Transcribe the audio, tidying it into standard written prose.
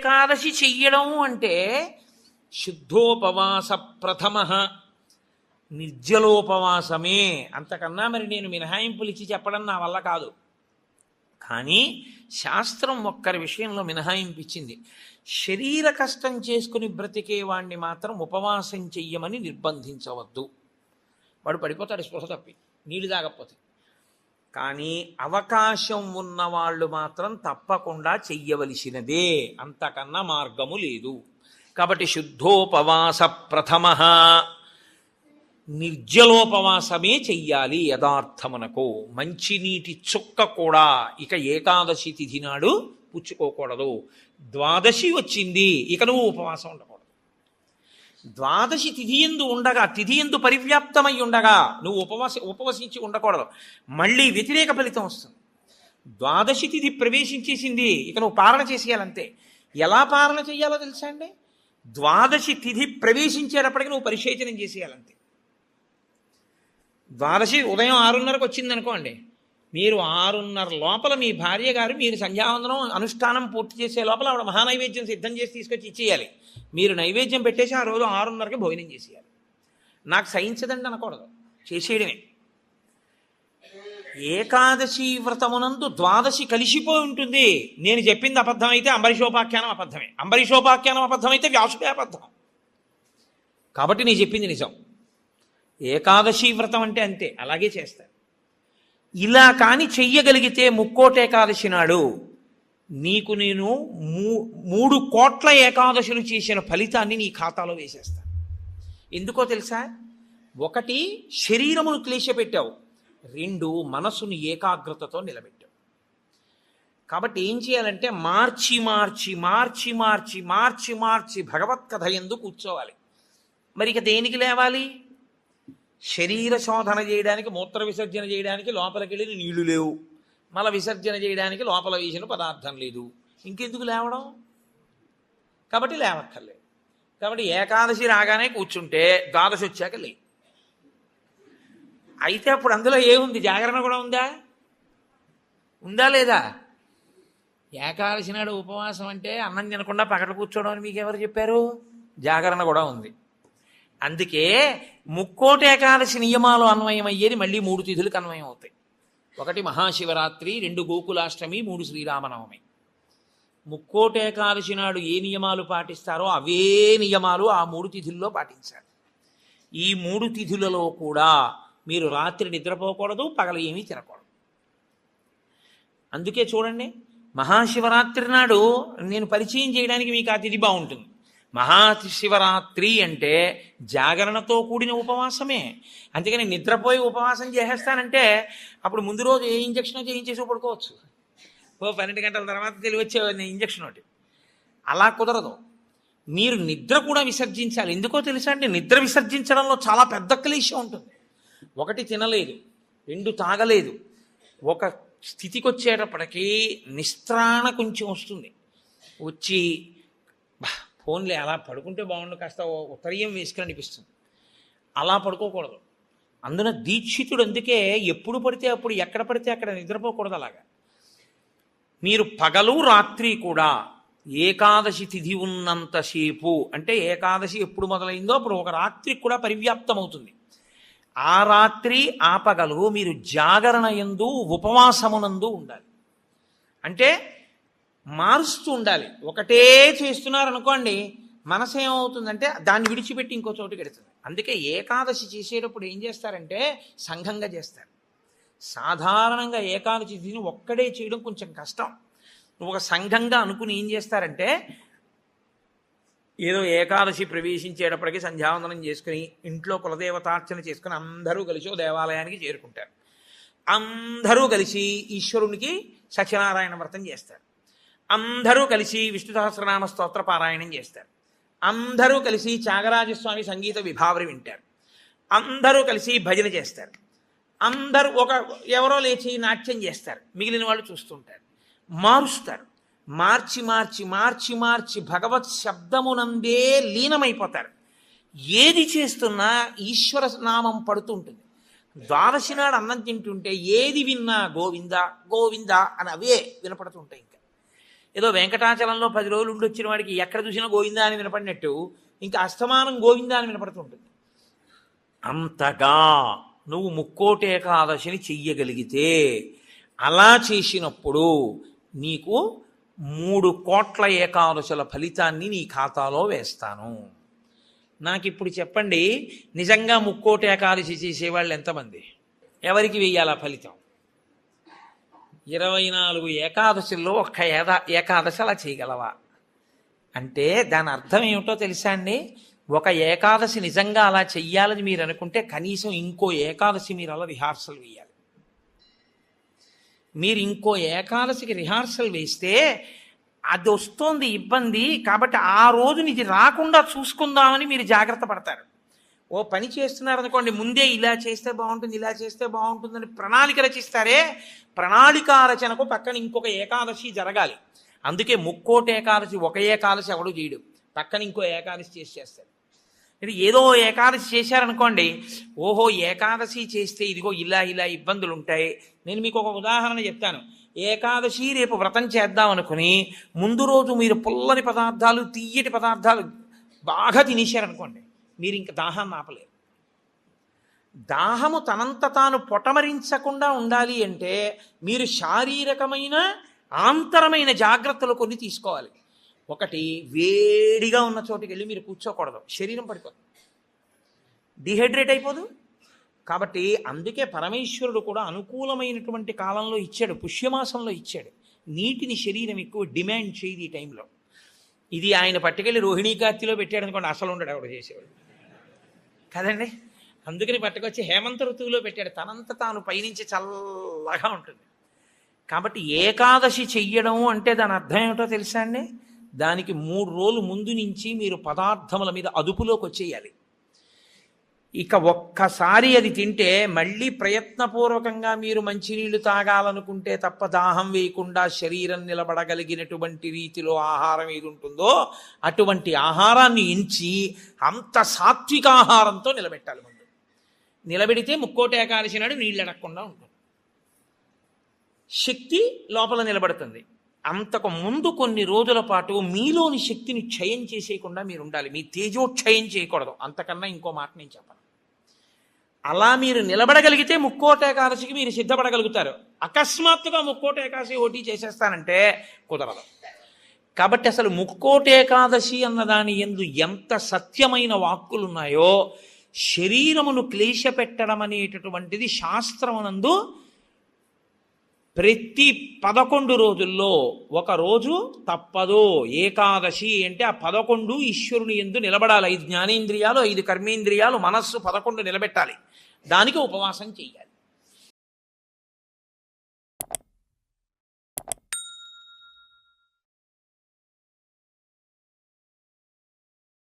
ఏకాదశి చెయ్యడం అంటే శుద్ధోపవాస ప్రథమ నిర్జలోపవాసమే. అంతకన్నా మరి నేను మినహాయింపులు ఇచ్చి చెప్పడం నా వల్ల కాదు. కానీ శాస్త్రం ఒక్కరి విషయంలో మినహాయింపు ఇచ్చింది. శరీర కష్టం చేసుకుని బ్రతికే వాణ్ణి మాత్రం ఉపవాసం చెయ్యమని నిర్బంధించవద్దు. వాడు పడిపోతాడు స్పృహ తప్పి, నీళ్ళు తాగకపోతే. కానీ అవకాశం ఉన్నవాళ్ళు మాత్రం తప్పకుండా చెయ్యవలసినదే, అంతకన్నా మార్గము లేదు. కాబట్టి శుద్ధోపవాస ప్రథమ నిర్జలోపవాసమే చెయ్యాలి. యథార్థమునకు మంచినీటి చుక్క కూడా ఇక ఏకాదశి తిథి నాడు పుచ్చుకోకూడదు. ద్వాదశి వచ్చింది, ఇక నువ్వు ఉపవాసం ఉండకూడదు. ద్వాదశి తిథి ఎందు ఉండగా, తిథి ఎందు పరివ్యాప్తమై ఉండగా నువ్వు ఉపవసించి ఉండకూడదు. మళ్ళీ వ్యతిరేక ఫలితం వస్తుంది. ద్వాదశి తిథి ప్రవేశించేసింది, ఇక నువ్వు పాలన చేసేయాలంతే. ఎలా పాలన చేయాలో తెలుసా అండి? ద్వాదశి తిథి ప్రవేశించేటప్పటికి నువ్వు పరిశేచనం చేసేయాలంతే. ద్వాదశి ఉదయం 6:30కు వచ్చిందనుకోండి, మీరు 6:30 లోపల మీ భార్య గారు మీరు సంధ్యావందనం అనుష్ఠానం పూర్తి చేసే లోపల ఆవిడ మహానైవేద్యం సిద్ధం చేసి తీసుకొచ్చి ఇచ్చేయాలి. మీరు నైవేద్యం పెట్టేసి ఆ రోజు 6:30కి భోజనం చేసేయాలి. నాకు సహించదండి అనకూడదు, చేసేయడమే. ఏకాదశి వ్రతమునందు ద్వాదశి కలిసిపోయి ఉంటుంది. నేను చెప్పింది అబద్ధమైతే అంబరీషోపాఖ్యానం అబద్ధమే, అంబరీషోపాఖ్యానం అబద్ధమైతే వ్యాసుడే అబద్ధం. కాబట్టి నేను చెప్పింది నిజం. ఏకాదశి వ్రతం అంటే అంతే, అలాగే చేస్తారు. ఇలా కాని చెయ్యగలిగితే ముక్కోటి ఏకాదశి నాడు నీకు నేను 3 కోట్ల ఏకాదశులు చేసిన ఫలితాన్ని నీ ఖాతాలో వేసేస్తాను. ఎందుకో తెలుసా? 1 శరీరమును క్లేశపెట్టావు, 2 మనసును ఏకాగ్రతతో నిలబెట్టావు. కాబట్టి ఏం చేయాలంటే మార్చి మార్చి మార్చి మార్చి మార్చి మార్చి భగవత్ కథ యందు కూర్చోవాలి. మరి ఇక దేనికి లేవాలి? శరీర శోధన చేయడానికి, మూత్ర విసర్జన చేయడానికి లోపలికి వెళ్ళి నీళ్లు లేవు, మల విసర్జన చేయడానికి లోపల వేసిన పదార్థం లేదు, ఇంకెందుకు లేవడం? కాబట్టి లేవక్కర్లేదు. కాబట్టి ఏకాదశి రాగానే కూర్చుంటే ద్వాదశి వచ్చాక లే. అయితే అప్పుడు అందులో ఏముంది? జాగరణ కూడా ఉందా? ఉందా లేదా? ఏకాదశి నాడు ఉపవాసం అంటే అన్నం తినకుండా పకట కూర్చోవడం అని మీకు ఎవరు చెప్పారు? జాగరణ కూడా ఉంది. అందుకే ముక్కోటి ఏకాదశి నియమాలు అన్వయమయ్యేది మళ్ళీ 3 తిథులకు అన్వయం అవుతాయి. 1 మహాశివరాత్రి, 2 గోకులాష్టమి, 3 శ్రీరామనవమి. ముక్కోటి ఏకాదశి నాడు ఏ నియమాలు పాటిస్తారో అవే నియమాలు ఆ 3 తిథుల్లో పాటించాలి. ఈ 3 తిథులలో కూడా మీరు రాత్రి నిద్రపోకూడదు, పగలు ఏమీ తినకూడదు. అందుకే చూడండి, మహాశివరాత్రి నాడు నేను పరిచయం చేయడానికి మీకు ఆ తిథి బాగుంటుంది. మహాశివరాత్రి అంటే జాగరణతో కూడిన ఉపవాసమే. అందుకని నిద్రపోయి ఉపవాసం చేసేస్తానంటే అప్పుడు ముందు రోజు ఏ ఇంజక్షనో చేయించేసి పడుకోవచ్చు. 12 గంటల తర్వాత తెలివచ్చే ఇంజక్షన్ ఒకటి. అలా కుదరదు. మీరు నిద్ర కూడా విసర్జించాలి. ఎందుకో తెలుసా అండి? నిద్ర విసర్జించడంలో చాలా పెద్ద క్లేశం ఉంటుంది. 1 తినలేదు, 2 తాగలేదు. ఒక స్థితికి వచ్చేటప్పటికీ నిస్త్రాణ కొంచెం వస్తుంది. వచ్చి ఫోన్లే అలా పడుకుంటే బాగుండు, కాస్త ఉత్తరీయం వేసుకుని అనిపిస్తుంది. అలా పడుకోకూడదు. అందున దీక్షితుడు అందుకే ఎప్పుడు పడితే అప్పుడు, ఎక్కడ పడితే అక్కడ నిద్రపోకూడదు. అలాగా మీరు పగలు రాత్రి కూడా ఏకాదశి తిథి ఉన్నంతసేపు, అంటే ఏకాదశి ఎప్పుడు మొదలైందో అప్పుడు ఒక రాత్రి కూడా పరివ్యాప్తం అవుతుంది. ఆ రాత్రి ఆ పగలు మీరు జాగరణ యందు ఉపవాసమునందు ఉండాలి. అంటే మారుస్తూ ఉండాలి. ఒకటే చేస్తున్నారనుకోండి, మనసు ఏమవుతుందంటే దాన్ని విడిచిపెట్టి ఇంకో చోటుకి వెళుతుంది. అందుకే ఏకాదశి చేసేటప్పుడు ఏం చేస్తారంటే సంఘంగా చేస్తారు. సాధారణంగా ఏకాదశి తిథిని ఒక్కడే చేయడం కొంచెం కష్టం. ఒక సంఘంగా అనుకుని ఏం చేస్తారంటే, ఏదో ఏకాదశి ప్రవేశించేటప్పటికి సంధ్యావందనం చేసుకుని ఇంట్లో కులదేవతార్చన చేసుకుని అందరూ కలిసి దేవాలయానికి చేరుకుంటారు. అందరూ కలిసి ఈశ్వరునికి సత్యనారాయణ వ్రతం చేస్తారు. అందరూ కలిసి విష్ణు సహస్రనామ స్తోత్ర పారాయణం చేస్తారు. అందరూ కలిసి త్యాగరాజస్వామి సంగీత విభావరి వింటారు. అందరూ కలిసి భజన చేస్తారు. అందరూ ఎవరో లేచి నాట్యం చేస్తారు, మిగిలిన వాళ్ళు చూస్తుంటారు. మారుస్తారు. మార్చి మార్చి మార్చి మార్చి భగవత్ శబ్దమునందే లీనమైపోతారు. ఏది చేస్తున్నా ఈశ్వర నామం పడుతుంటుంది. ద్వాదశి నాడు అన్నం తింటుంటే ఏది విన్నా గోవింద గోవింద అని అవే వినపడుతుంటాయి. ఇంకా ఏదో వెంకటాచలంలో 10 రోజులు ఉండి వచ్చిన వాడికి ఎక్కడ చూసినా గోవిందా అని వినపడినట్టు ఇంకా అస్తమానం గోవిందా అని వినపడుతుంటుంది. అంతగా నువ్వు ముక్కోటి ఏకాదశిని చెయ్యగలిగితే, అలా చేసినప్పుడు నీకు 3 కోట్ల ఏకాదశుల ఫలితాన్ని నీ ఖాతాలో వేస్తాను. నాకు ఇప్పుడు చెప్పండి, నిజంగా ముక్కోటి ఏకాదశి చేసేవాళ్ళు ఎంతమంది? ఎవరికి వెయ్యాల ఫలితం? 24 ఏకాదశుల్లో ఒక్క ఏకాదశి అలా చేయగలవా అంటే దాని అర్థం ఏమిటో తెలుసా అండి? ఒక ఏకాదశి నిజంగా అలా చెయ్యాలని మీరు అనుకుంటే కనీసం ఇంకో ఏకాదశి మీరు అలా రిహార్సల్ వేయాలి. మీరు ఇంకో ఏకాదశికి రిహార్సల్ వేస్తే అది వస్తోంది ఇబ్బంది, కాబట్టి ఆ రోజుని ఇది రాకుండా చూసుకుందామని మీరు జాగ్రత్త పడతారు. ఓ పని చేస్తున్నారనుకోండి, ముందే ఇలా చేస్తే బాగుంటుంది, ఇలా చేస్తే బాగుంటుందని ప్రణాళిక రచిస్తారే, ప్రణాళిక రచనకు పక్కన ఇంకొక ఏకాదశి జరగాలి. అందుకే ముక్కోటి ఏకాదశి ఒక ఏకాదశి ఎవడు చేయడు, పక్కన ఇంకో ఏకాదశి చేస్తారు. ఇది ఏదో ఏకాదశి చేశారనుకోండి, ఓహో ఏకాదశి చేస్తే ఇదిగో ఇలా ఇలా ఇబ్బందులు ఉంటాయి. నేను మీకు ఒక ఉదాహరణ చెప్తాను. ఏకాదశి రేపు వ్రతం చేద్దాం అనుకుని ముందు రోజు మీరు పుల్లని పదార్థాలు, తీయటి పదార్థాలు బాగా తినేశారనుకోండి, మీరు ఇంక దాహాన్ని ఆపలేరు. దాహము తనంత తాను పొటమరించకుండా ఉండాలి అంటే మీరు శారీరకమైన ఆంతరమైన జాగ్రత్తలు కొన్ని తీసుకోవాలి. ఒకటి, వేడిగా ఉన్న చోటుకి వెళ్ళి మీరు కూర్చోకూడదు, శరీరం పడిపోతుంది, డిహైడ్రేట్ అయిపోదు. కాబట్టి అందుకే పరమేశ్వరుడు కూడా అనుకూలమైనటువంటి కాలంలో ఇచ్చాడు, పుష్యమాసంలో ఇచ్చాడు. నీటిని శరీరం ఎక్కువ డిమాండ్ చేయదు ఈ టైంలో. ఇది ఆయన పట్టుకెళ్ళి రోహిణీ కార్తీలో పెట్టాడు అనుకోండి, అసలు ఉండడు ఎవడు చేసేవాడు కదండి. అందుకని పట్టుకొచ్చి హేమంత ఋతువులో పెట్టాడు, తనంత తాను పైనుంచి చల్లగా ఉంటుంది. కాబట్టి ఏకాదశి చెయ్యడం అంటే దాని అర్థం ఏమిటో తెలుసా అండి? దానికి 3 రోజులు ముందు నుంచి మీరు పదార్థముల మీద అదుపులోకి వచ్చేయాలి. ఇక ఒక్కసారి అది తింటే మళ్ళీ ప్రయత్నపూర్వకంగా మీరు మంచినీళ్లు తాగాలనుకుంటే తప్ప దాహం వేయకుండా శరీరం నిలబడగలిగినటువంటి రీతిలో ఆహారం ఏది ఉంటుందో అటువంటి ఆహారాన్ని ఎంచి అంత సాత్విక ఆహారంతో నిలబెట్టాలి. ముందు నిలబెడితే ముక్కోటి ఏకాదశి నాడు నీళ్ళు అడగకుండా ఉంటుంది, శక్తి లోపల నిలబడుతుంది. అంతకు ముందు కొన్ని రోజుల పాటు మీలోని శక్తిని క్షయం చేసేయకుండా మీరు ఉండాలి, మీ తేజోక్షయం చేయకూడదు. అంతకన్నా ఇంకో మాట నేను చెప్పను. అలా మీరు నిలబడగలిగితే ముక్కోటి ఏకాదశికి మీరు సిద్ధపడగలుగుతారు. అకస్మాత్తుగా ముక్కోటి ఏకాదశి ఓటీ చేసేస్తానంటే కుదరదు. కాబట్టి అసలు ముక్కోటి ఏకాదశి అన్నదాని యందు ఎంత సత్యమైన వాక్కులున్నాయో, శరీరమును క్లేశపెట్టడం అనేటటువంటిది శాస్త్రమునందు ప్రతి 11 రోజుల్లో ఒక రోజు తప్పదు. ఏకాదశి అంటే ఆ 11 ఈశ్వరుని యందు నిలబడాలి. 5 జ్ఞానేంద్రియాలు, 5 కర్మేంద్రియాలు, మనస్సు 11 నిలబెట్టాలి. దానికి ఉపవాసం చెయ్యాలి.